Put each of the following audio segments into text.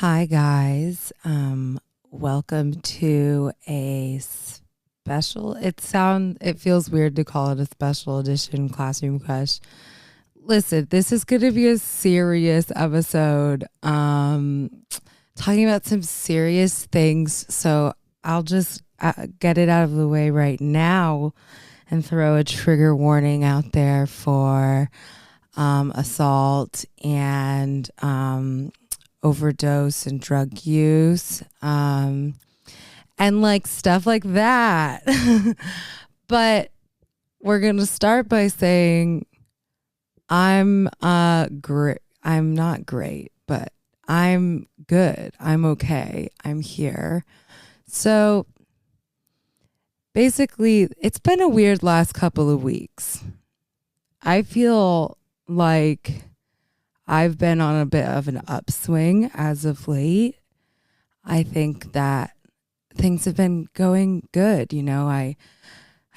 Hi guys. Welcome to a special it feels weird to call it a special edition Classroom Crush. Listen, this is going to be a serious episode. Talking about some serious things, so I'll just get it out of the way right now and throw a trigger warning out there for assault and overdose and drug use, and like stuff like that. But we're gonna start by saying I'm great. I'm not great, but I'm good. I'm okay. I'm here. So basically, it's been a weird last couple of weeks. I feel like I've been on a bit of an upswing as of late. I think that things have been going good. You know, I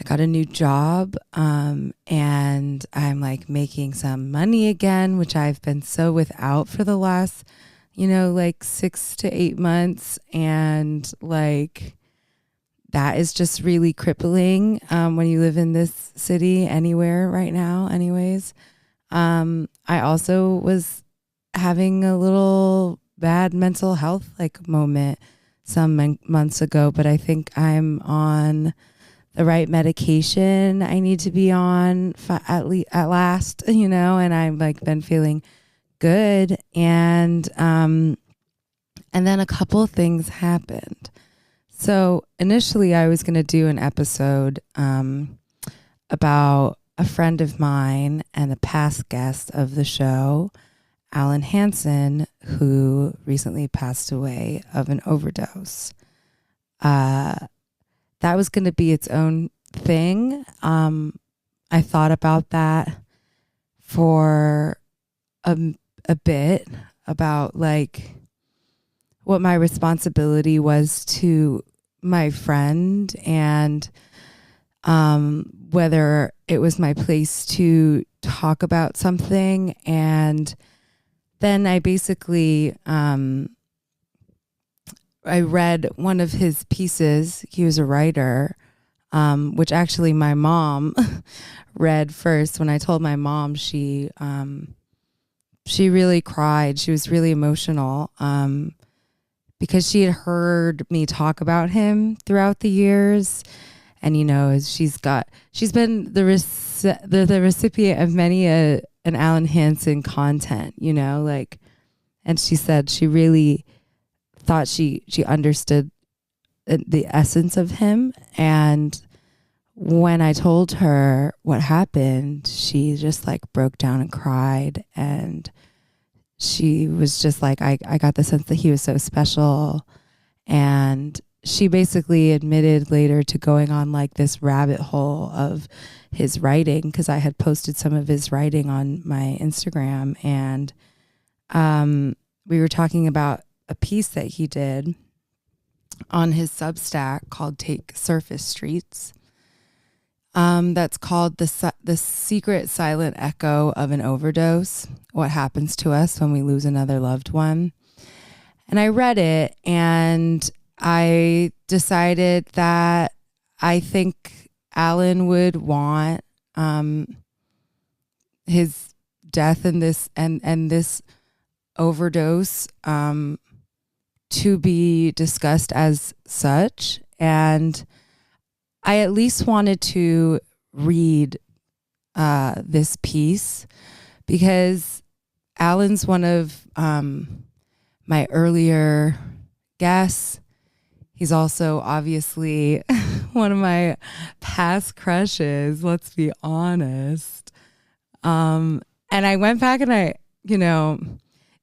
got a new job, and I'm like making some money again, which I've been so without for the last, like 6 to 8 months. And like, that is just really crippling when you live in this city anywhere right now, anyways. I also was having a little bad mental health moment some months ago, but I think I'm on the right medication I need to be on at last, and I've like been feeling good. And then a couple of things happened. So initially I was going to do an episode about a friend of mine and a past guest of the show, Hanson, who recently passed away of an overdose. That was going to be its own thing. I thought about that for a bit, about like what my responsibility was to my friend, and whether it was my place to talk about something. And then I basically, I read one of his pieces. He was a writer, which actually my mom read first. When I told my mom, she really cried. She was really emotional, because she had heard me talk about him throughout the years. And, she's been the recipient of many an Hanson content, and she said she really thought she understood the essence of him. And when I told her what happened, she just like broke down and cried. And she was just like, I got the sense that he was so special. And she basically admitted later to going on like this rabbit hole of his writing, because I had posted some of his writing on my Instagram. And we were talking about a piece that he did on his Substack called Take Surface Streets. That's called the Secret Silent Echo of an Overdose, What Happens to Us When We Lose Another Loved One. And I read it, and I decided that I think Alan would want his death and this overdose to be discussed as such. And I at least wanted to read this piece because Alan's one of my earlier guests. He's also obviously one of my past crushes, let's be honest. And I went back and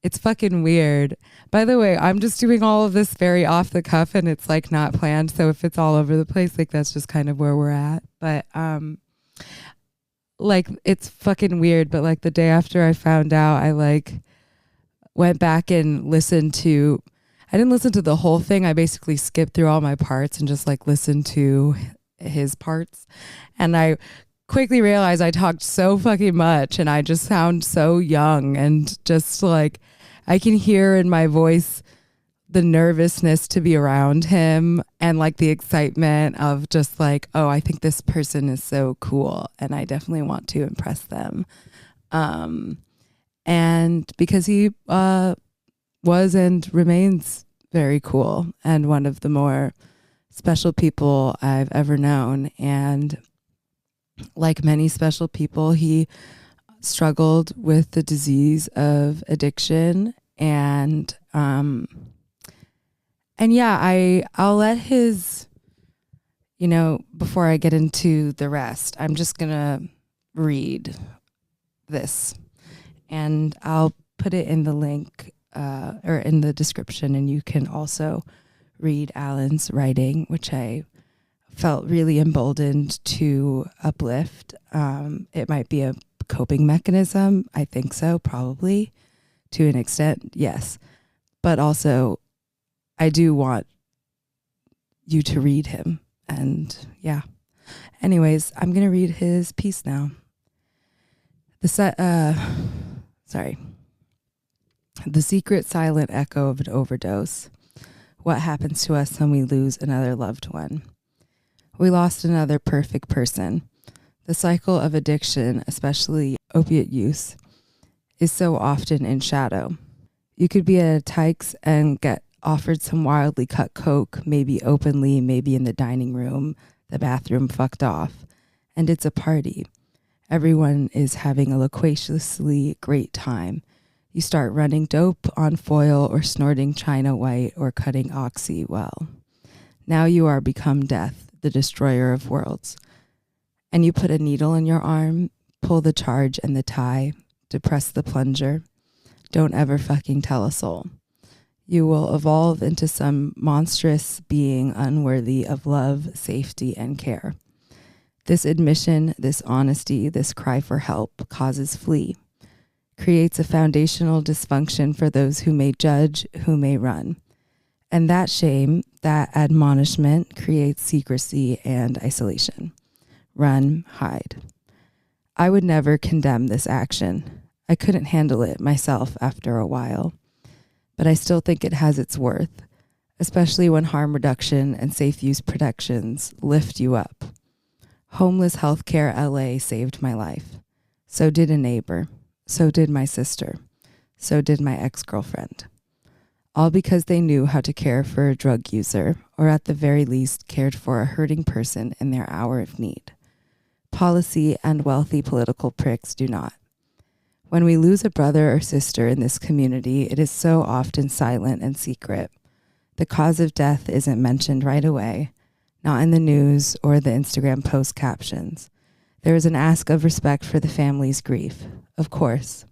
it's fucking weird. By the way, I'm just doing all of this very off the cuff, and it's like not planned. So if it's all over the place, like that's just kind of where we're at. But like it's fucking weird. But like the day after I found out, I like went back and listened to, I didn't listen to the whole thing. I basically skipped through all my parts and just like listened to his parts. And I quickly realized I talked so fucking much and I just sound so young, and just like I can hear in my voice the nervousness to be around him and like the excitement of just like, oh, I think this person is so cool and I definitely want to impress them. And because he was and remains very cool and one of the more special people I've ever known. And like many special people, he struggled with the disease of addiction. And yeah, I'll let his, before I get into the rest, I'm just going to read this and I'll put it in the link or in the description, and you can also read Alan's writing, which I felt really emboldened to uplift. It might be a coping mechanism. I think so, probably to an extent, yes. But also, I do want you to read him. And yeah. Anyways, I'm going to read his piece now. The secret silent echo of an overdose. What happens to us when we lose another loved one? We lost another perfect person. The cycle of addiction, especially opiate use, is so often in shadow. You could be at a Tykes and get offered some wildly cut coke, maybe openly, maybe in the dining room, the bathroom fucked off, and it's a party. Everyone is having a loquaciously great time. You start running dope on foil or snorting China White or cutting Oxy. Well, now you are become death, the destroyer of worlds. And you put a needle in your arm, pull the charge and the tie, depress the plunger. Don't ever fucking tell a soul. You will evolve into some monstrous being unworthy of love, safety, and care. This admission, this honesty, this cry for help causes flee, creates a foundational dysfunction for those who may judge, who may run. And that shame, that admonishment creates secrecy and isolation. Run, hide. I would never condemn this action. I couldn't handle it myself after a while. But I still think it has its worth, especially when harm reduction and safe use protections lift you up. Homeless healthcare LA saved my life. So did a neighbor. So did my sister. So did my ex-girlfriend. All because they knew how to care for a drug user, or at the very least cared for a hurting person in their hour of need. Policy and wealthy political pricks do not. When we lose a brother or sister in this community, it is so often silent and secret. The cause of death isn't mentioned right away, not in the news or the Instagram post captions. There is an ask of respect for the family's grief, of course.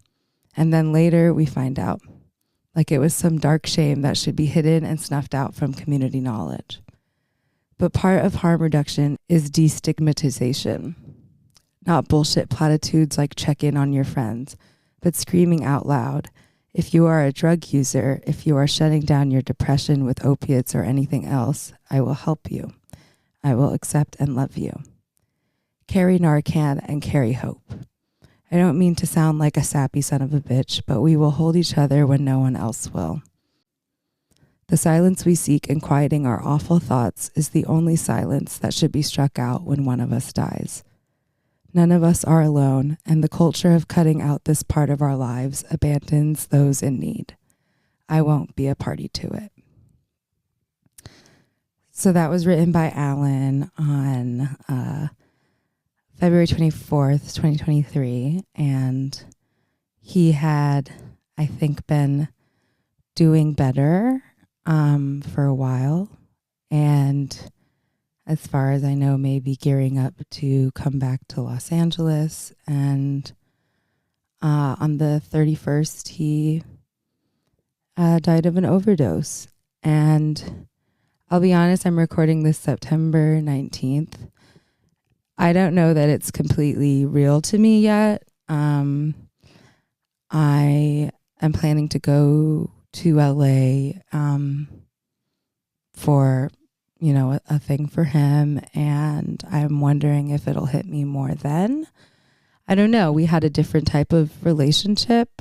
And then later we find out, like it was some dark shame that should be hidden and snuffed out from community knowledge. But part of harm reduction is destigmatization. Not bullshit platitudes like check in on your friends, but screaming out loud. If you are a drug user, if you are shutting down your depression with opiates or anything else, I will help you. I will accept and love you. Carry Narcan and carry hope. I don't mean to sound like a sappy son of a bitch, but we will hold each other when no one else will. The silence we seek in quieting our awful thoughts is the only silence that should be struck out when one of us dies. None of us are alone, and the culture of cutting out this part of our lives abandons those in need. I won't be a party to it. So that was written by Alan on February 24th, 2023, and he had, I think, been doing better for a while, and as far as I know, maybe gearing up to come back to Los Angeles. And on the 31st, he died of an overdose. And I'll be honest, I'm recording this September 19th. I don't know that it's completely real to me yet. I am planning to go to LA for a thing for him, and I'm wondering if it'll hit me more then. I don't know. We had a different type of relationship.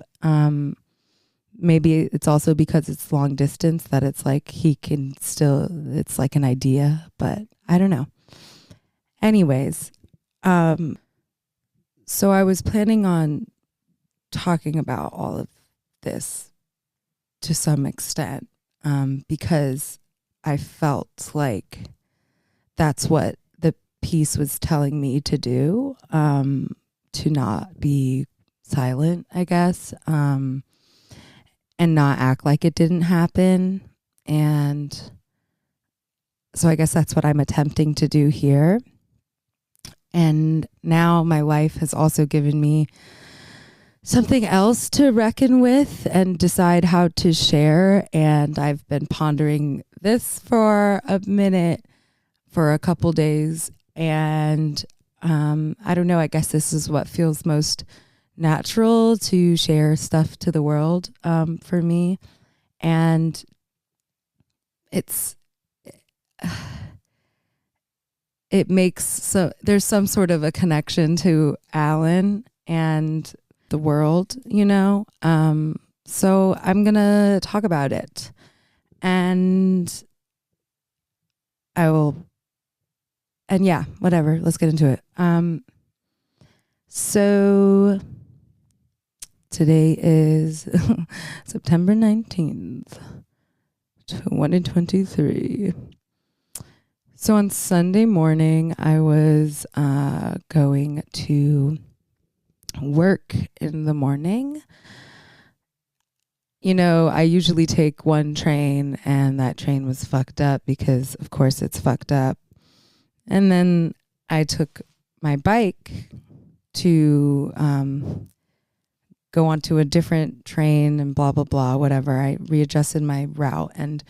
maybe it's also because it's long distance that it's like he can still, it's like an idea, but I don't know. Anyways, so I was planning on talking about all of this to some extent, because I felt like that's what the piece was telling me to do, to not be silent, I guess, and not act like it didn't happen. And so I guess that's what I'm attempting to do here. And now my life has also given me something else to reckon with and decide how to share. And I've been pondering this for a minute, for a couple days. And I don't know, I guess this is what feels most natural to share stuff to the world, for me. And it makes, so there's some sort of a connection to Alan and the world, you know? So I'm going to talk about it, and yeah, whatever. Let's get into it. So today is September 19th, 2023. So on Sunday morning, I was going to work in the morning. You know, I usually take one train, and that train was fucked up because, of course, it's fucked up. And then I took my bike to go onto a different train and blah, blah, blah, whatever. I readjusted my route. And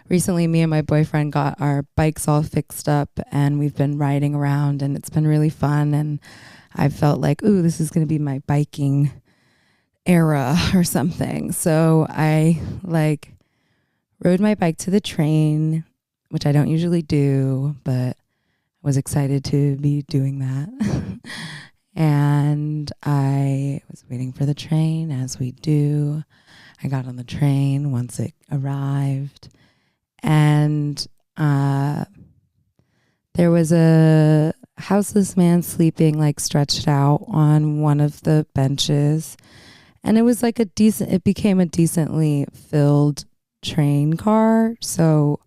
recently, me and my boyfriend got our bikes all fixed up, and we've been riding around, and it's been really fun. And I felt like, ooh, this is going to be my biking era or something. So I rode my bike to the train, which I don't usually do, but I was excited to be doing that. And I was waiting for the train, as we do. I got on the train once it arrived, and there was a houseless man sleeping, like stretched out on one of the benches. And it was like it became a decently filled train car. So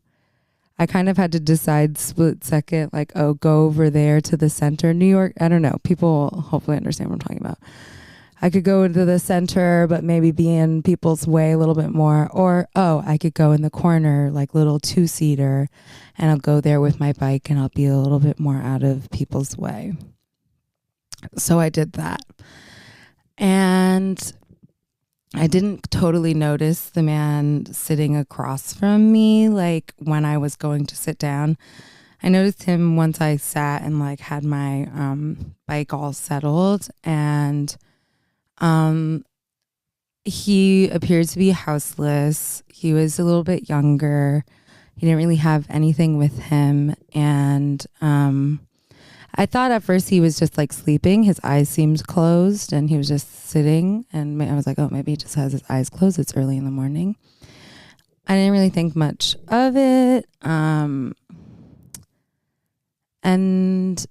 I kind of had to decide split second, like, oh, go over there to the center. New York, I don't know. People hopefully understand what I'm talking about. I could go into the center, but maybe be in people's way a little bit more. Or, oh, I could go in the corner, like little 2-seater, and I'll go there with my bike, and I'll be a little bit more out of people's way. So I did that. And I didn't totally notice the man sitting across from me, like when I was going to sit down. I noticed him once I sat and like had my bike all settled, and he appeared to be houseless. He was a little bit younger. He didn't really have anything with him, and I thought at first he was just like sleeping. His eyes seemed closed, and he was just sitting. And I was like, oh, maybe he just has his eyes closed. It's early in the morning. I didn't really think much of it. And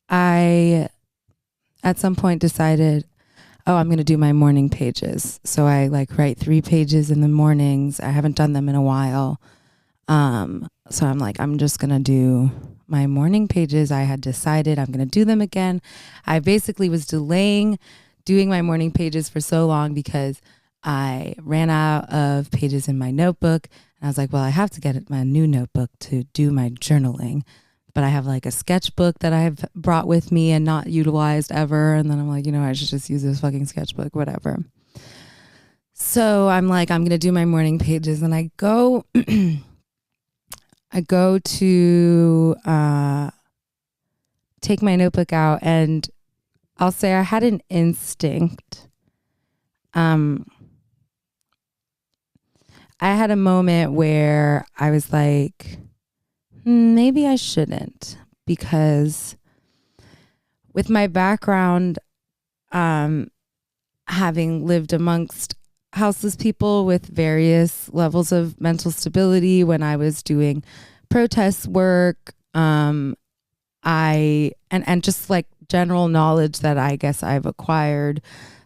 I, at some point, decided, oh, I'm going to do my morning pages. So I like write 3 pages in the mornings. I haven't done them in a while. So I'm like, I'm just going to do my morning pages. I had decided I'm going to do them again. I basically was delaying doing my morning pages for so long because I ran out of pages in my notebook. And I was like, well, I have to get my new notebook to do my journaling. But I have like a sketchbook that I've brought with me and not utilized ever. And then I'm like, you know, I should just use this fucking sketchbook, whatever. So I'm like, I'm going to do my morning pages. And I go... I go to take my notebook out, and I'll say I had an instinct. I had a moment where I was like, maybe I shouldn't, because with my background, having lived amongst houseless people with various levels of mental stability when I was doing protest work. And just like general knowledge that I guess I've acquired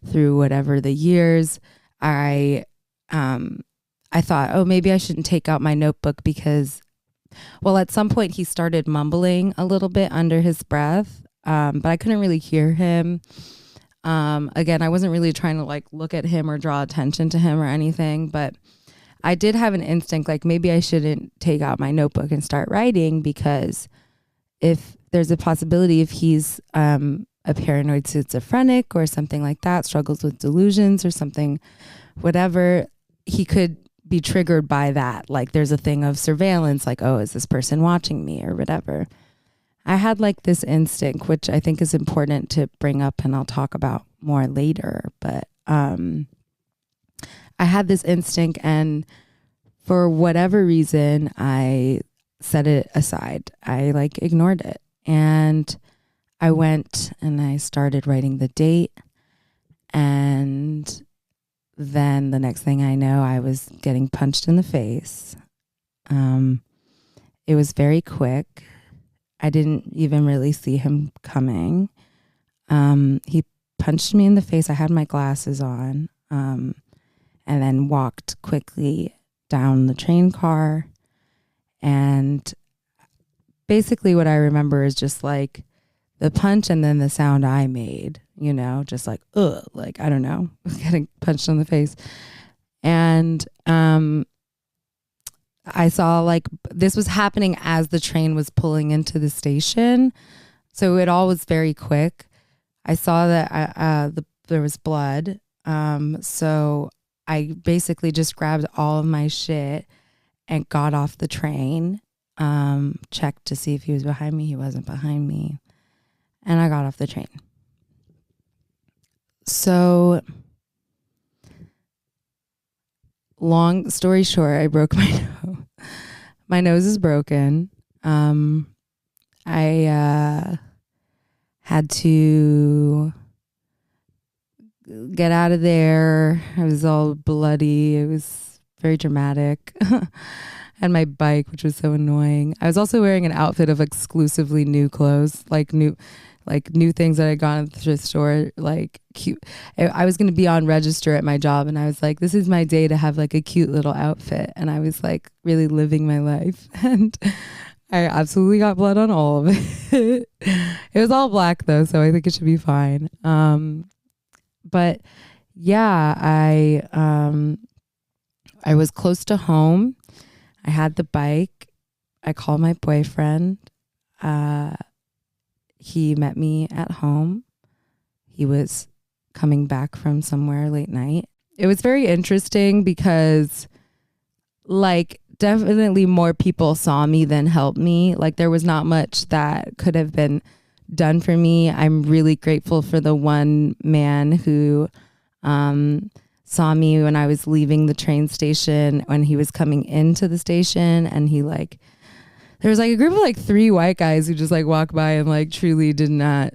through whatever the years. I thought, oh, maybe I shouldn't take out my notebook because, well, at some point he started mumbling a little bit under his breath, but I couldn't really hear him. Again, I wasn't really trying to like look at him or draw attention to him or anything, but I did have an instinct like maybe I shouldn't take out my notebook and start writing, because if there's a possibility if he's a paranoid schizophrenic or something like that, struggles with delusions or something, whatever, he could be triggered by that. Like there's a thing of surveillance, like, oh, is this person watching me or whatever. I had like this instinct, which I think is important to bring up and I'll talk about more later. But I had this instinct, and for whatever reason, I set it aside. I like ignored it. And I went and I started writing the date. And then the next thing I know, I was getting punched in the face. It was very quick. I didn't even really see him coming. He punched me in the face. I had my glasses on, and then walked quickly down the train car. And basically what I remember is just like the punch and then the sound I made, you know, just like, ugh, like, I don't know, getting punched in the face. And I saw like this was happening as the train was pulling into the station. So it all was very quick. I saw that there was blood. So I basically just grabbed all of my shit and got off the train, checked to see if he was behind me. He wasn't behind me. And I got off the train. So long story short, I broke my nose. My nose is broken. I had to get out of there. I was all bloody. It was very dramatic. And my bike, which was so annoying. I was also wearing an outfit of exclusively new clothes, like new things that I got at the thrift store, like cute. I was going to be on register at my job, and I was like, this is my day to have like a cute little outfit. And I was like really living my life. And I absolutely got blood on all of it. It was all black though, so I think it should be fine. But yeah, I was close to home. I had the bike. I called my boyfriend. He met me at home. He was coming back from somewhere late night. It was very interesting because like definitely more people saw me than helped me. Like there was not much that could have been done for me. I'm really grateful for the one man who saw me when I was leaving the train station, when he was coming into the station, and he like, there was like a group of like 3 white guys who just like walked by and like truly did not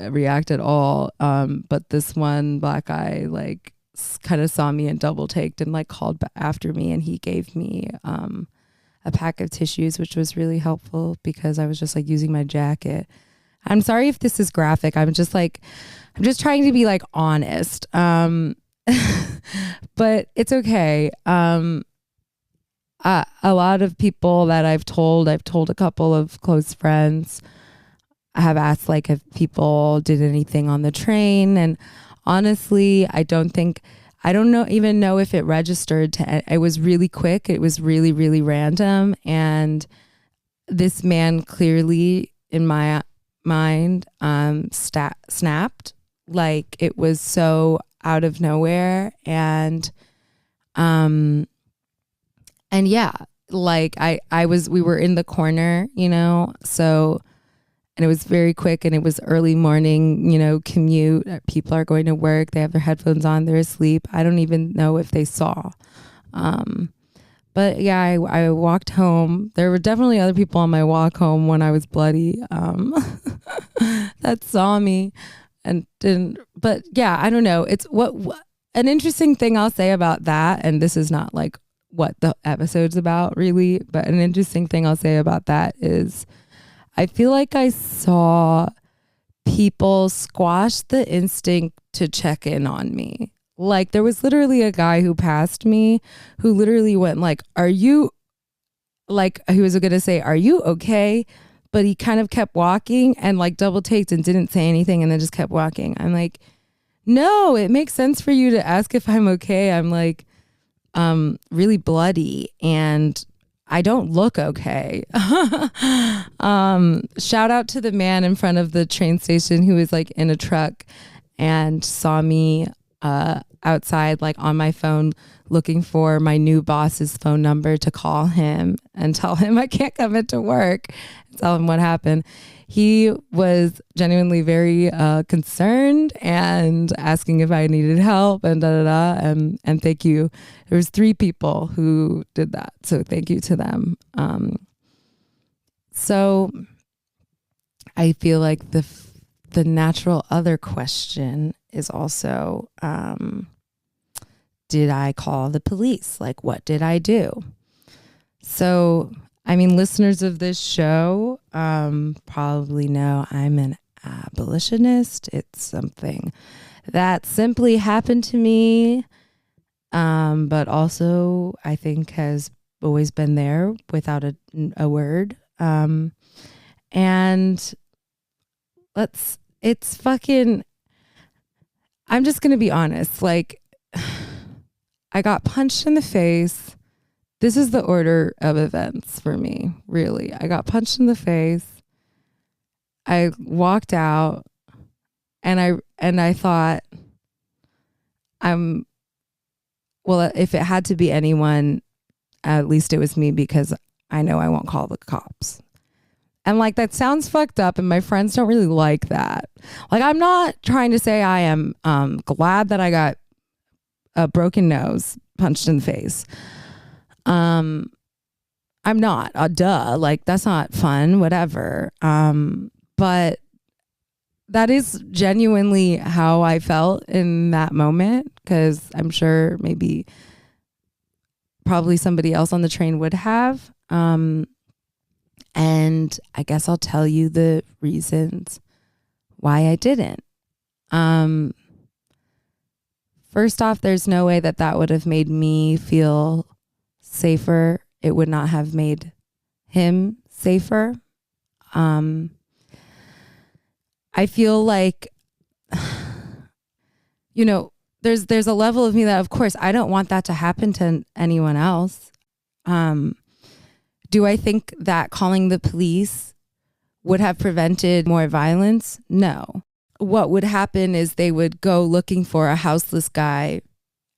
react at all. But this one black guy like kind of saw me and double taked and like called after me, and he gave me a pack of tissues, which was really helpful because I was just like using my jacket. I'm sorry if this is graphic. I'm just trying to be like honest. But it's okay. A lot of people that I've told a couple of close friends. I have asked like if people did anything on the train, and honestly, I don't even know if it registered it was really quick. It was really, really random. And this man clearly in my mind, snapped. Like it was so out of nowhere. And yeah, like we were in the corner, you know, so, and it was very quick, and it was early morning, you know, commute. People are going to work. They have their headphones on. They're asleep. I don't even know if they saw. But yeah, I walked home. There were definitely other people on my walk home when I was bloody, that saw me and didn't, but yeah, I don't know. It's what an interesting thing I'll say about that, and this is not like what the episode's about really, but an interesting thing I'll say about that is I feel like I saw people squash the instinct to check in on me. Like there was literally a guy who passed me who literally went like, are you, like he was going to say, are you okay? But he kind of kept walking and like double taked and didn't say anything and then just kept walking. I'm like, no, it makes sense for you to ask if I'm okay. I'm like really bloody and I don't look okay. Shout out to the man in front of the train station who was like in a truck and saw me outside like on my phone looking for my new boss's phone number to call him and tell him I can't come into work, tell him what happened. He was genuinely very concerned and asking if I needed help and and thank you. There was 3 people who did that, so thank you to them. So I feel like the natural other question is also, did I call the police? Like, what did I do? So, I mean, listeners of this show probably know I'm an abolitionist. It's something that simply happened to me, but also I think has always been there without a word. And it's fucking, I'm just going to be honest. Like, I got punched in the face. This is the order of events for me, really. I got punched in the face. I walked out and I thought well, if it had to be anyone, at least it was me because I know I won't call the cops. And like, that sounds fucked up and my friends don't really like that. Like, I'm not trying to say I am glad that I got a broken nose punched in the face. I'm not, duh, like that's not fun, whatever. But that is genuinely how I felt in that moment, because I'm sure probably somebody else on the train would have. And I guess I'll tell you the reasons why I didn't. First off, there's no way that would have made me feel safer. It would not have made him safer. I feel like, you know, there's a level of me that, of course, I don't want that to happen to anyone else. Do I think that calling the police would have prevented more violence? No. What would happen is they would go looking for a houseless guy,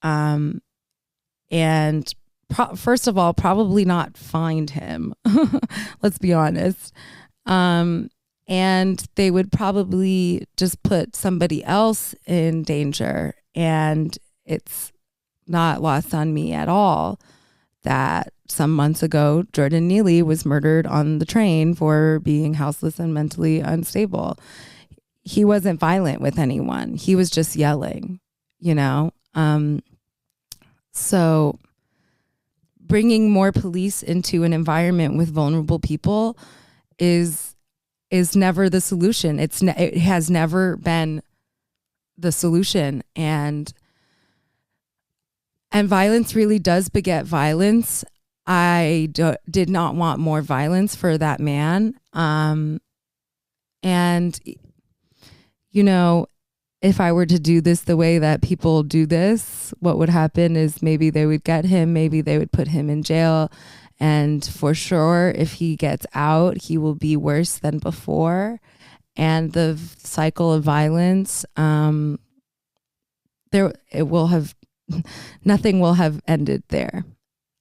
and first of all, probably not find him. Let's be honest. And they would probably just put somebody else in danger. And it's not lost on me at all that some months ago, Jordan Neely was murdered on the train for being houseless and mentally unstable. He wasn't violent with anyone. He was just yelling, you know? So bringing more police into an environment with vulnerable people is never the solution. It has never been the solution. And violence really does beget violence. I did not want more violence for that man. And, you know, if I were to do this the way that people do this, what would happen is maybe they would get him, maybe they would put him in jail. And for sure, if he gets out, he will be worse than before. And the cycle of violence, nothing will have ended there.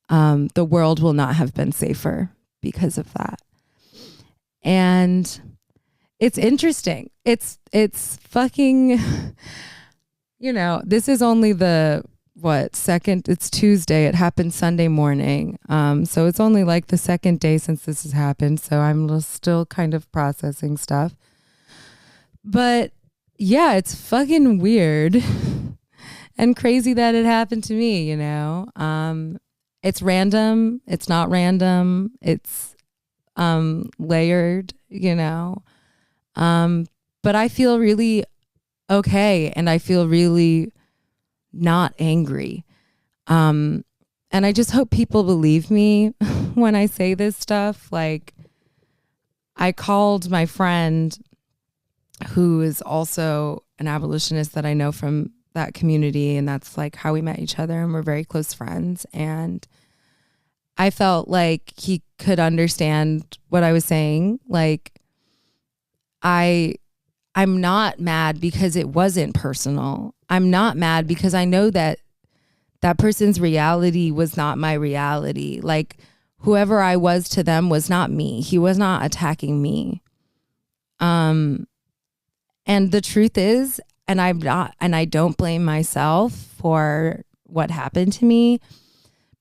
The world will not have been safer because of that. And it's interesting. It's fucking, you know, this is only it's Tuesday. It happened Sunday morning. So it's only like the second day since this has happened. So I'm still kind of processing stuff. But yeah, it's fucking weird. and crazy that it happened to me, it's random. It's not random. It's layered, but I feel really okay. And I feel really not angry. And I just hope people believe me when I say this stuff. Like, I called my friend who is also an abolitionist that I know from that community, and that's like how we met each other, and we're very close friends. And I felt like he could understand what I was saying. Like, I'm not mad because it wasn't personal. I'm not mad because I know that that person's reality was not my reality. Like, whoever I was to them was not me. He was not attacking me. And the truth is, and I don't blame myself for what happened to me,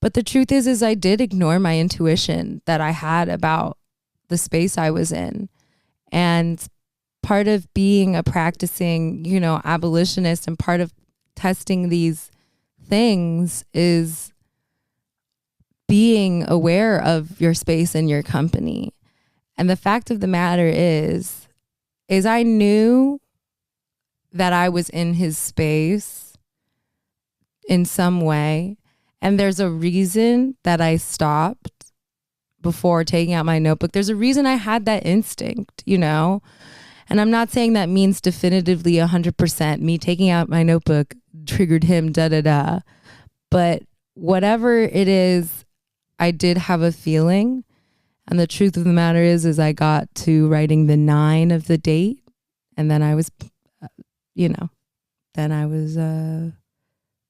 but the truth is I did ignore my intuition that I had about the space I was in. And part of being a practicing, abolitionist, and part of testing these things is being aware of your space and your company. And the fact of the matter is I knew that I was in his space in some way. And there's a reason that I stopped before taking out my notebook. There's a reason I had that instinct, And I'm not saying that means definitively 100% me taking out my notebook triggered him, But whatever it is, I did have a feeling. And the truth of the matter is I got to writing the 9 of the date. And then I was,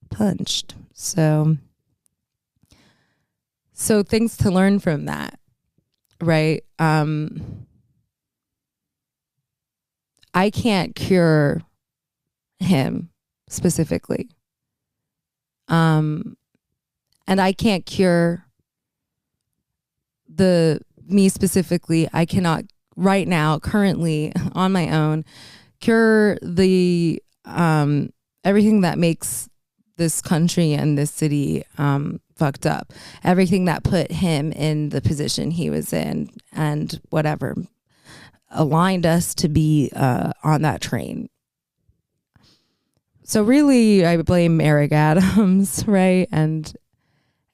punched. So things to learn from that, right? I can't cure him specifically. And I can't cure me specifically. I cannot right now, currently on my own, cure the everything that makes this country and this city fucked up. Everything that put him in the position he was in, and whatever aligned us to be on that train. So really, I blame Eric Adams, right? And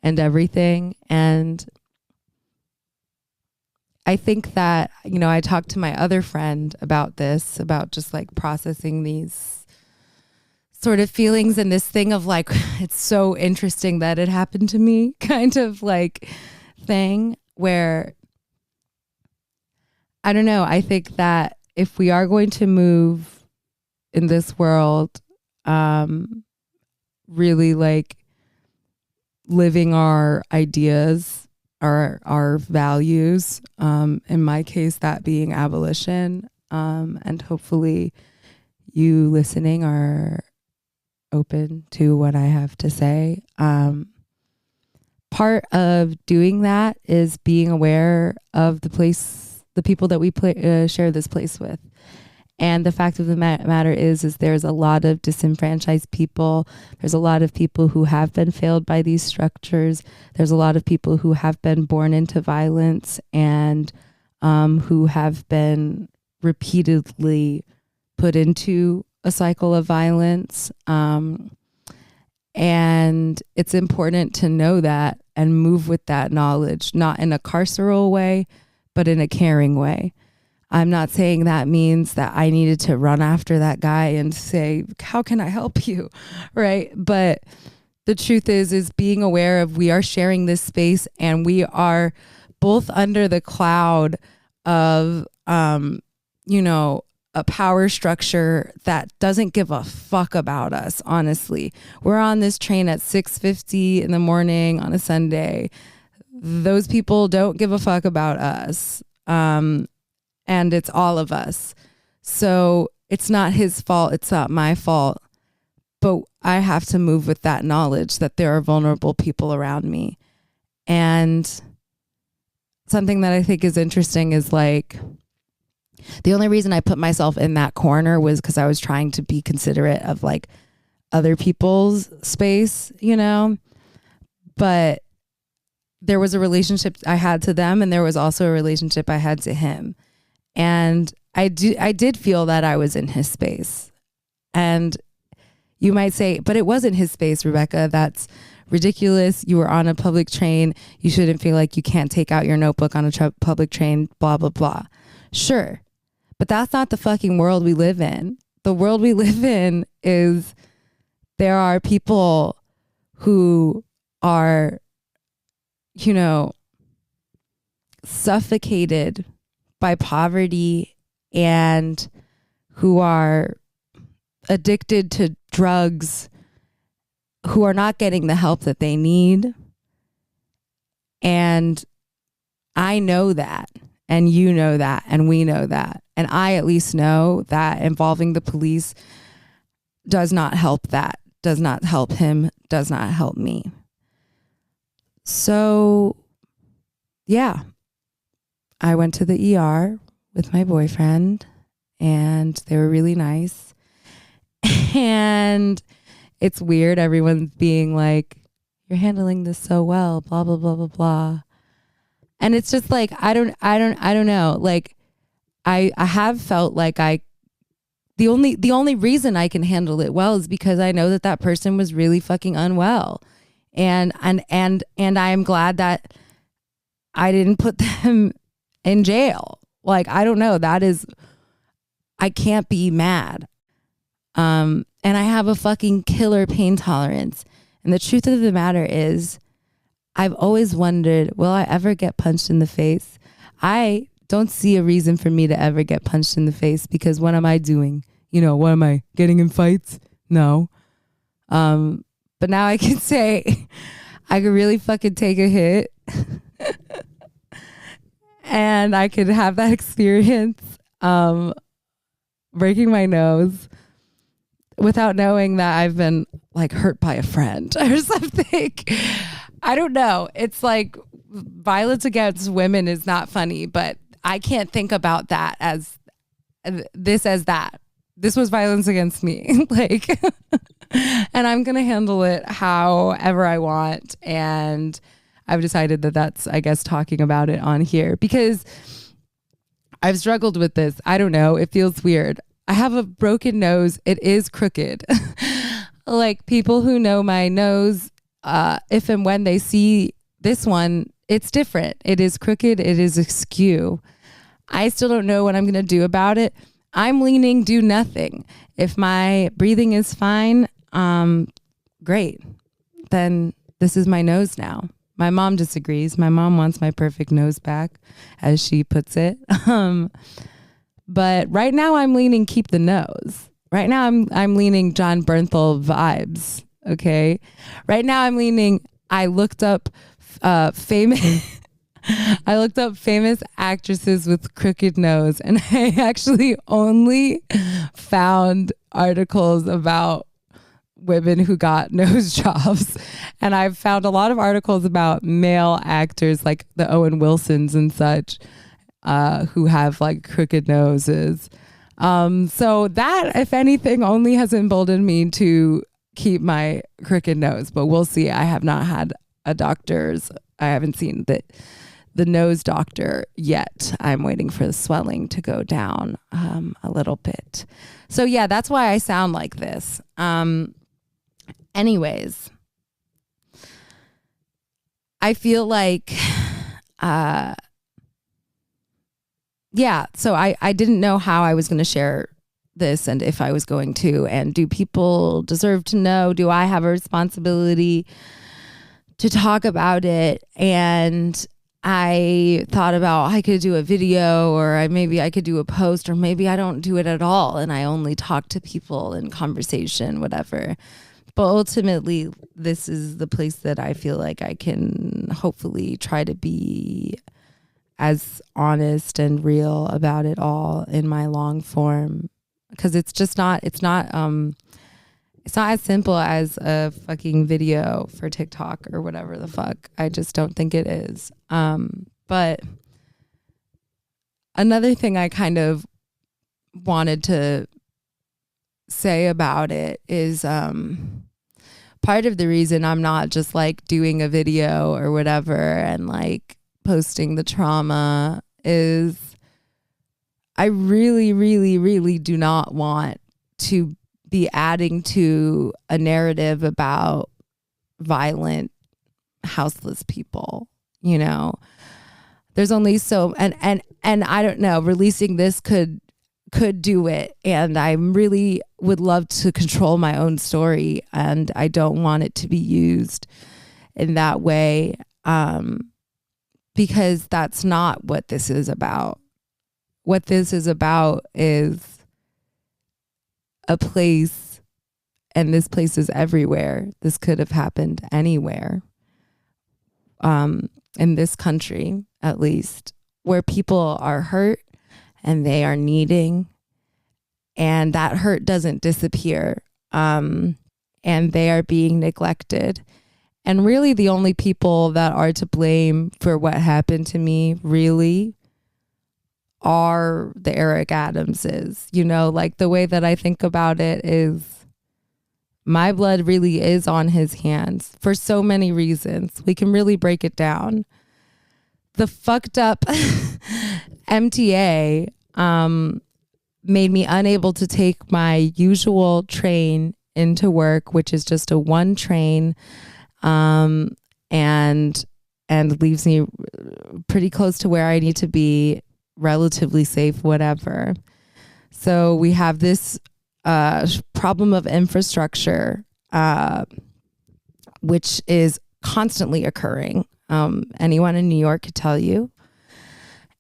everything. And I think that, I talked to my other friend about this, about just like processing these sort of feelings and this thing of like, it's so interesting that it happened to me kind of like thing, where, I don't know, I think that if we are going to move in this world, really like living our ideas, our values, in my case, that being abolition, and hopefully you listening are open to what I have to say. Part of doing that is being aware of the people that we share this place with. And the fact of the matter is there's a lot of disenfranchised people. There's a lot of people who have been failed by these structures. There's a lot of people who have been born into violence and who have been repeatedly put into a cycle of violence. And it's important to know that and move with that knowledge, not in a carceral way, but in a caring way. I'm not saying that means that I needed to run after that guy and say, how can I help you? Right. But the truth is being aware of, we are sharing this space and we are both under the cloud of, a power structure that doesn't give a fuck about us. Honestly, we're on this train at 6:50 in the morning on a Sunday. Those people don't give a fuck about us. And it's all of us. So it's not his fault. It's not my fault. But I have to move with that knowledge that there are vulnerable people around me. And something that I think is interesting is like, the only reason I put myself in that corner was because I was trying to be considerate of like other people's space, you know, but there was a relationship I had to them, and there was also a relationship I had to him. And I did feel that I was in his space. And you might say, but it wasn't his space, Rebecca. That's ridiculous. You were on a public train. You shouldn't feel like you can't take out your notebook on a public train, blah, blah, blah. Sure. But that's not the fucking world we live in. The world we live in is there are people who are, you know, suffocated by poverty and who are addicted to drugs, who are not getting the help that they need. And I know that, and you know that, and we know that. And I at least know that involving the police does not help that, does not help him, does not help me. So, yeah, I went to the ER with my boyfriend, and they were really nice. And it's weird. Everyone's being like, you're handling this so well, blah, blah, blah, blah, blah. And it's just like, I don't know. Like, I have felt like the only reason I can handle it well is because I know that person was really fucking unwell. And I am glad that I didn't put them in jail. Like, I don't know. I can't be mad. And I have a fucking killer pain tolerance. And the truth of the matter is, I've always wondered, will I ever get punched in the face? I don't see a reason for me to ever get punched in the face, because what am I doing? You know, what am I, getting in fights? No. But now I can say I could really fucking take a hit and I could have that experience, breaking my nose without knowing that I've been like hurt by a friend or something. I don't know. It's like violence against women is not funny, but I can't think about that as that. This was violence against me. Like, and I'm going to handle it however I want. And I've decided that that's, I guess, talking about it on here because I've struggled with this. I don't know. It feels weird. I have a broken nose. It is crooked. Like, people who know my nose, if and when they see this one, it's different. It is crooked. It is askew. I still don't know what I'm going to do about it. I'm leaning do nothing. If my breathing is fine, great. Then this is my nose now. My mom disagrees. My mom wants my perfect nose back, as she puts it. But right now I'm leaning keep the nose. Right now I'm leaning John Bernthal vibes. Okay. Right now I'm leaning, I looked up famous actresses with crooked nose, and I actually only found articles about women who got nose jobs. And I've found a lot of articles about male actors like the Owen Wilsons and such, who have like crooked noses. So that, if anything, only has emboldened me to keep my crooked nose, but we'll see. I have not had I haven't seen the nose doctor yet. I'm waiting for the swelling to go down a little bit. So yeah, that's why I sound like this. Anyways, I feel like, yeah, so I didn't know how I was going to share this and if I was going to, and do people deserve to know? Do I have a responsibility to talk about it? And I thought about I could do a video, or maybe I could do a post, or maybe I don't do it at all and I only talk to people in conversation, whatever. But ultimately, this is the place that I feel like I can hopefully try to be as honest and real about it all in my long form, because it's not as simple as a fucking video for TikTok or whatever the fuck. I just don't think it is. But another thing I kind of wanted to say about it is part of the reason I'm not just like doing a video or whatever and like posting the trauma is I really, really, really do not want to be adding to a narrative about violent, houseless people. You know, there's only so, and I don't know, releasing this could do it. And I really would love to control my own story. And I don't want it to be used in that way. Because that's not what this is about. What this is about is a place, and this place is everywhere. This could have happened anywhere, in this country, at least, where people are hurt and they are needing, and that hurt doesn't disappear, and they are being neglected. And really the only people that are to blame for what happened to me really are the Eric Adamses. You know, like the way that I think about it is my blood really is on his hands for so many reasons. We can really break it down. The fucked up MTA made me unable to take my usual train into work, which is just a one train, and leaves me pretty close to where I need to be, relatively safe, whatever. So we have this problem of infrastructure, which is constantly occurring. Anyone in New York could tell you.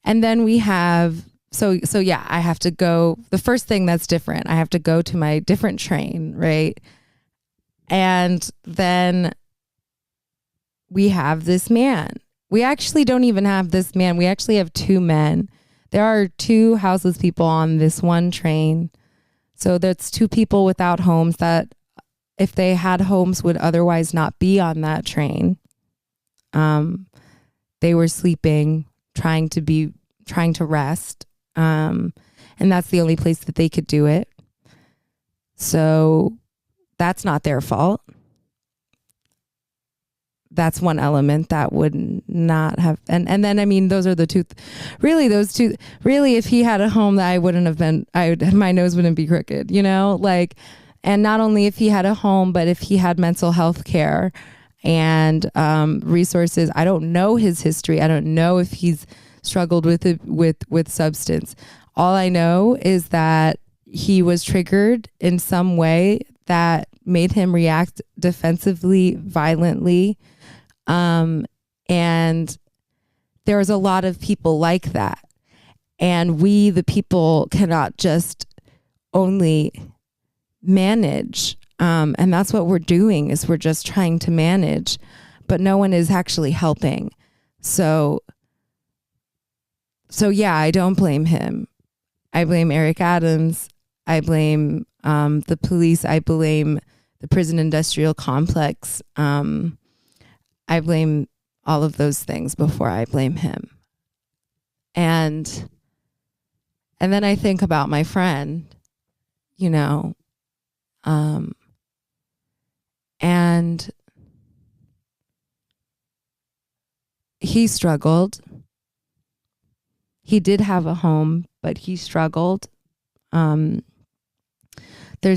And then we have, so yeah, I have to go, the first thing that's different, I have to go to my different train, right? And then we have this man. We actually don't even have this man. We actually have two men. There are two houseless people on this one train. So that's two people without homes that, if they had homes, would otherwise not be on that train. They were sleeping, trying to rest. And that's the only place that they could do it. So that's not their fault. That's one element that would not have, and then, I mean, those are the two, really, if he had a home, that I wouldn't have been, my nose wouldn't be crooked, you know, like, and not only if he had a home, but if he had mental health care and resources. I don't know his history. I don't know if he's struggled with substance. All I know is that he was triggered in some way that made him react defensively, violently. And there's a lot of people like that. And we, the people, cannot just only manage. And that's what we're doing, is we're just trying to manage, but no one is actually helping. So yeah, I don't blame him. I blame Eric Adams. I blame the police. I blame the prison industrial complex. I blame all of those things before I blame him. And then I think about my friend, you know, and he struggled. He did have a home, but he struggled. There's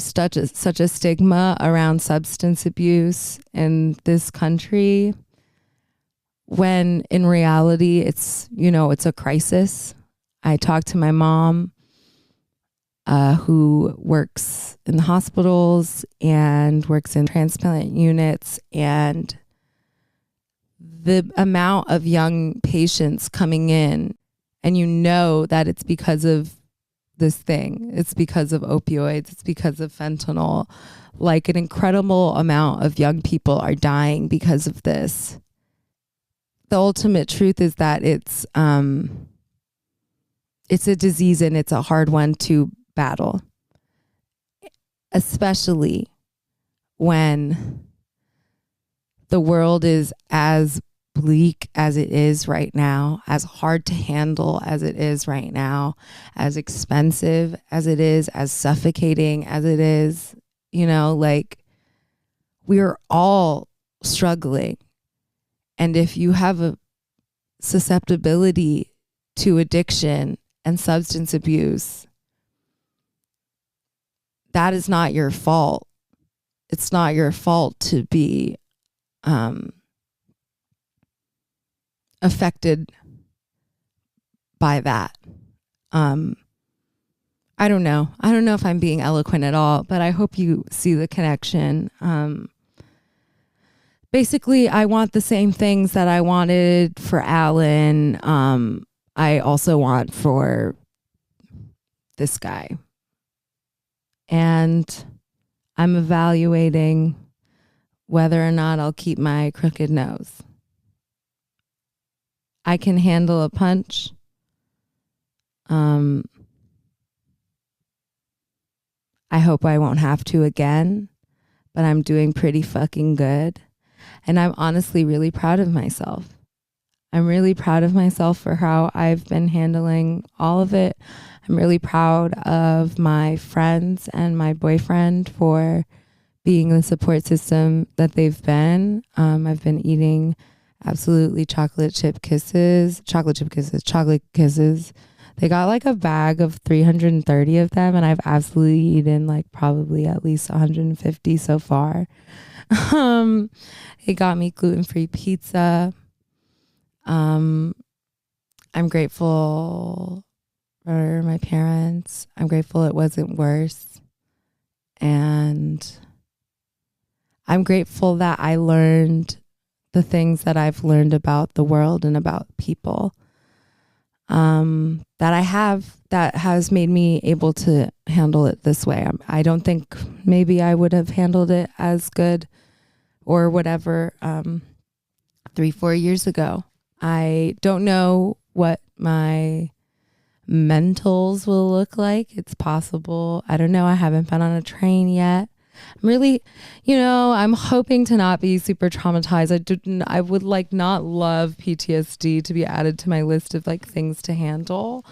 such a stigma around substance abuse in this country, when in reality it's a crisis. I talked to my mom, who works in the hospitals and works in transplant units, and the amount of young patients coming in, and you know that it's because of this thing. It's because of opioids. It's because of fentanyl. Like, an incredible amount of young people are dying because of this. The ultimate truth is that it's a disease, and it's a hard one to battle, especially when the world is as bleak as it is right now, as hard to handle as it is right now, as expensive as it is, as suffocating as it is, like we're all struggling. And if you have a susceptibility to addiction and substance abuse, that is not your fault. It's not your fault to be affected by that. I don't know. I don't know if I'm being eloquent at all, but I hope you see the connection. Basically, I want the same things that I wanted for Alan. I also want for this guy. And I'm evaluating whether or not I'll keep my crooked nose. I can handle a punch. I hope I won't have to again, but I'm doing pretty fucking good. And I'm honestly really proud of myself. I'm really proud of myself for how I've been handling all of it. I'm really proud of my friends and my boyfriend for being the support system that they've been. I've been eating absolutely chocolate kisses. They got like a bag of 330 of them, and I've absolutely eaten like probably at least 150 so far. It got me gluten-free pizza. I'm grateful for my parents. I'm grateful it wasn't worse. And I'm grateful that I learned the things that I've learned about the world and about people that has made me able to handle it this way. I don't think maybe I would have handled it as good or whatever 3-4 years ago. I don't know what my mentals will look like. It's possible. I don't know. I haven't been on a train yet. I'm really, I'm hoping to not be super traumatized. I would not love PTSD to be added to my list of things to handle.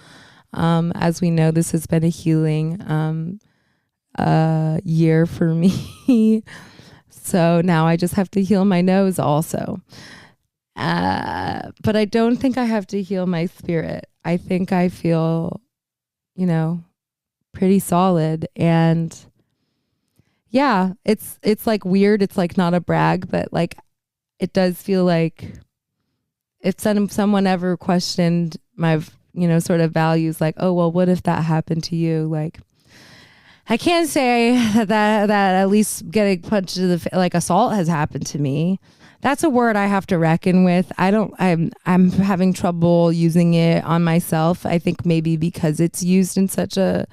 As we know, this has been a healing year for me. So now I just have to heal my nose also. But I don't think I have to heal my spirit. I think I feel, pretty solid. And yeah, it's weird. It's not a brag, but it does feel like if someone ever questioned my, sort of values, oh, well, what if that happened to you? I can't say that at least getting punched in the assault has happened to me. That's a word I have to reckon with. I'm having trouble using it on myself. I think maybe because it's used in such a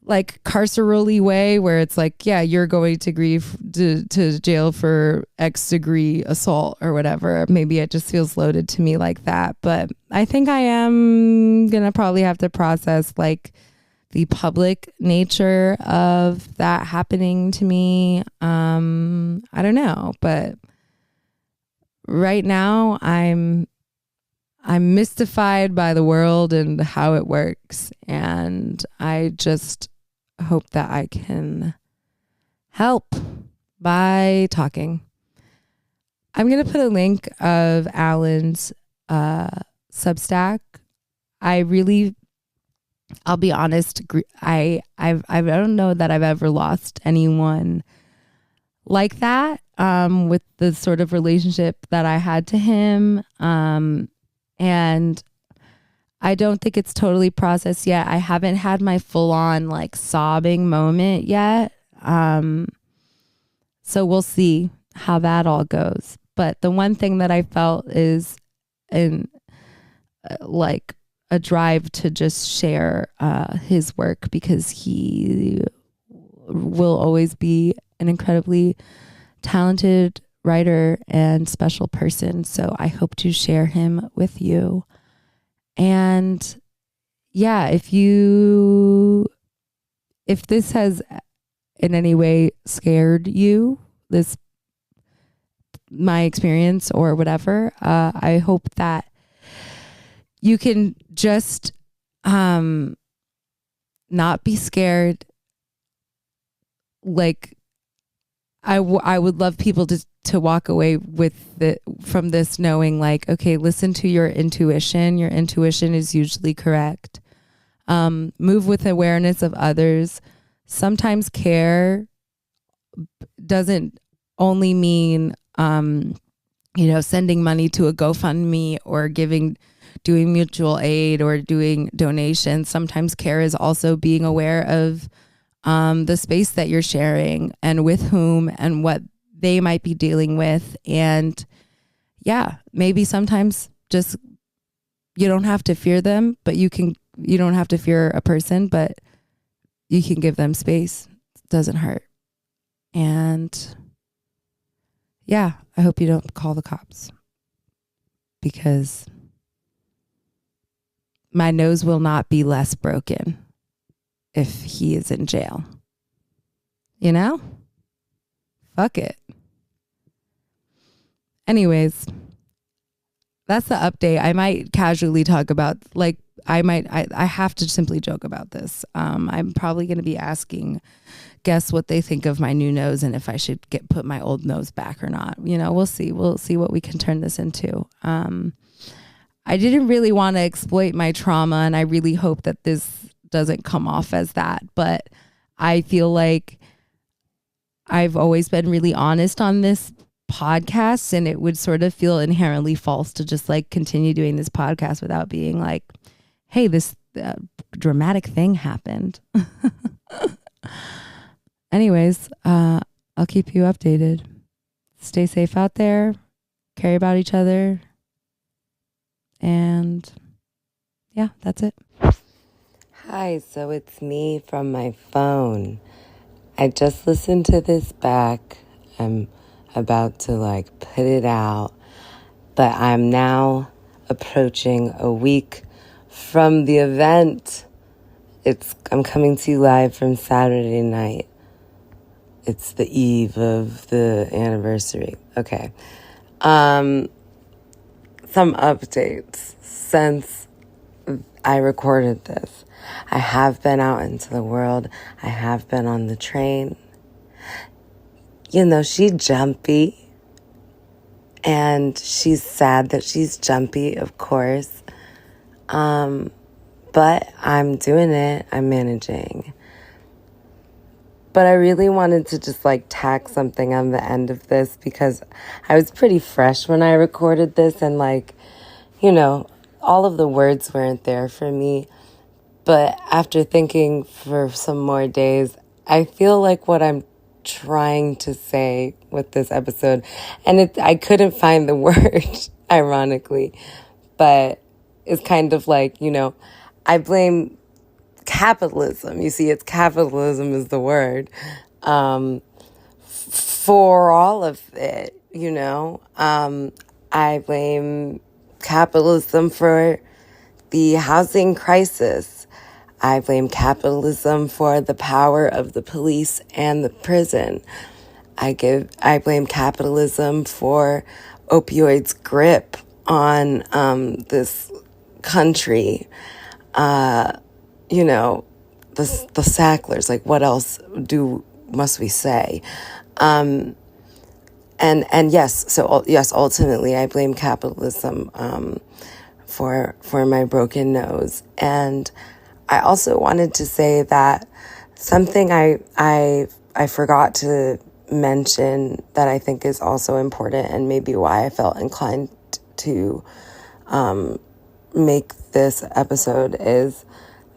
carcerally way where it's yeah, you're going to jail for X degree assault or whatever. Maybe it just feels loaded to me like that. But I think I am going to probably have to process the public nature of that happening to me. I don't know, but right now I'm mystified by the world and how it works, and I just hope that I can help by talking. I'm going to put a link of Alan's Substack. I'll be honest, I don't know that I've ever lost anyone like that, with the sort of relationship that I had to him. And I don't think it's totally processed yet. I haven't had my full on sobbing moment yet. So we'll see how that all goes. But the one thing that I felt is a drive to just share his work, because he will always be an incredibly talented writer and special person. So I hope to share him with you. And yeah, if this has in any way scared you, this my experience or whatever. I hope that you can just not be scared. Like, I would love people to walk away from this knowing, like, okay, listen to your intuition. Your intuition is usually correct. Move with awareness of others. Sometimes care doesn't only mean, sending money to a GoFundMe or doing mutual aid or doing donations. Sometimes care is also being aware of the space that you're sharing and with whom and what they might be dealing with. And yeah, maybe sometimes just, you don't have to fear them, but you don't have to fear a person, but you can give them space. It doesn't hurt. And yeah, I hope you don't call the cops, because my nose will not be less broken if he is in jail. You know? Fuck it. Anyways, that's the update. I might casually talk about, like, I have to simply joke about this. I'm probably going to be asking guests what they think of my new nose and if I should put my old nose back or not. We'll see. We'll see what we can turn this into. I didn't really want to exploit my trauma, and I really hope that this doesn't come off as that. But I feel like I've always been really honest on this podcast, and it would sort of feel inherently false to just like continue doing this podcast without being like, hey, this dramatic thing happened. Anyways, I'll keep you updated. Stay safe out there. Care about each other. And yeah, that's it. Hi, so it's me from my phone. I just listened to this back. I'm about to put it out, but I'm now approaching a week from the event. I'm coming to you live from Saturday night. It's the eve of the anniversary. Okay. Some updates since I recorded this. I have been out into the world. I have been on the train. She's jumpy. And she's sad that she's jumpy, of course. But I'm doing it. I'm managing. But I really wanted to just tack something on the end of this because I was pretty fresh when I recorded this, and all of the words weren't there for me. But after thinking for some more days, I feel like what I'm trying to say with this episode, and I couldn't find the word, ironically, but it's kind of I blame capitalism. You see, it's capitalism is the word, for all of it, I blame capitalism for the housing crisis. I blame capitalism for the power of the police and the prison. I blame capitalism for opioids' grip on this country. The Sacklers. What else must we say? And yes, ultimately I blame capitalism for my broken nose. And I also wanted to say that something I forgot to mention that I think is also important, and maybe why I felt inclined to make this episode, is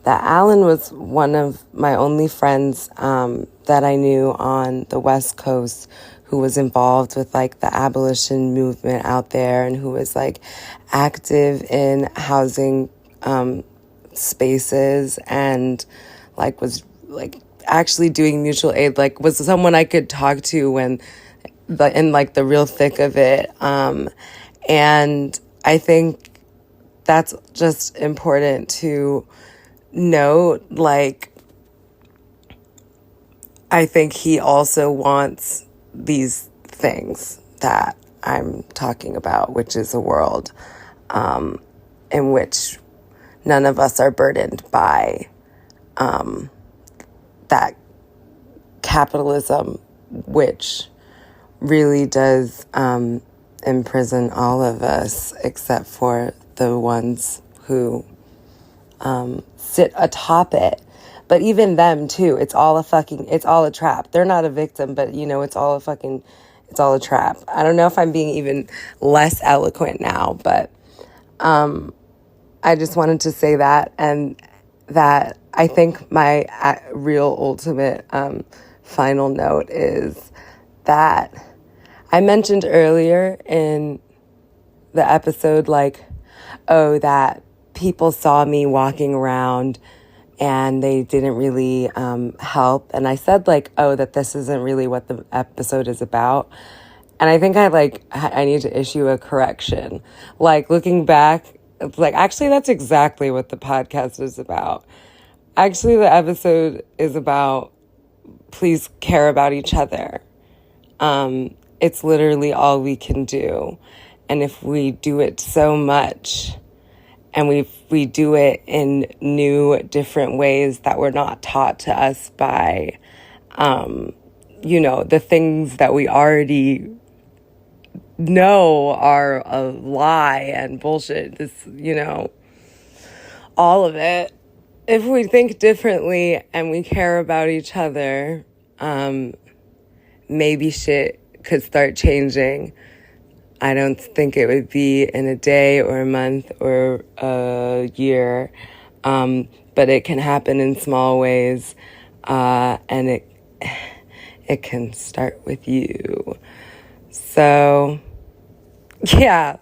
that Alan was one of my only friends that I knew on the West Coast who was involved with the abolition movement out there, and who was active in housing spaces, and was actually doing mutual aid, was someone I could talk to when in the real thick of it. And I think that's just important to note. I think he also wants these things that I'm talking about, which is a world in which none of us are burdened by that capitalism, which really does imprison all of us except for the ones who sit atop it. But even them too, it's all a trap. They're not a victim, but it's all a trap. I don't know if I'm being even less eloquent now, but I just wanted to say that, and that I think my real ultimate final note is that I mentioned earlier in the episode, that people saw me walking around and they didn't really help. And I said, that this isn't really what the episode is about. And I think I need to issue a correction. Looking back, actually, that's exactly what the podcast is about. Actually, the episode is about please care about each other. It's literally all we can do. And if we do it so much, and we do it in new, different ways that were not taught to us by, the things that we already know are a lie and bullshit, all of it. If we think differently and we care about each other, maybe shit could start changing. I don't think it would be in a day or a month or a year, but it can happen in small ways, and it can start with you. So, yeah,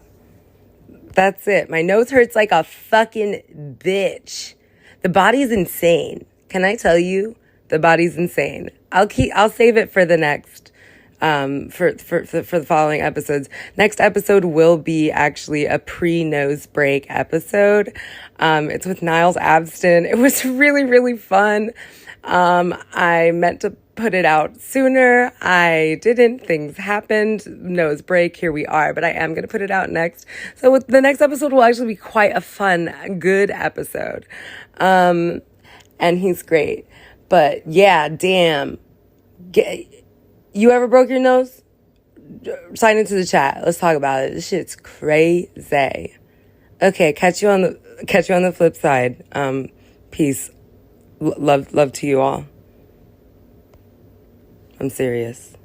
that's it. My nose hurts like a fucking bitch. The body's insane. Can I tell you? The body's insane. I'll save it for the next, for the following episodes. Next episode will be actually a pre-nose break episode. It's with Niles Abston. It was really, really fun. I meant to put it out sooner. I didn't. Things happened. Nose break. Here we are. But I am going to put it out next. So the next episode will actually be quite a fun, good episode. And he's great. But yeah, damn. You ever broke your nose? Sign into the chat. Let's talk about it. This shit's crazy. Okay, catch you on the flip side. Peace. Love to you all. I'm serious.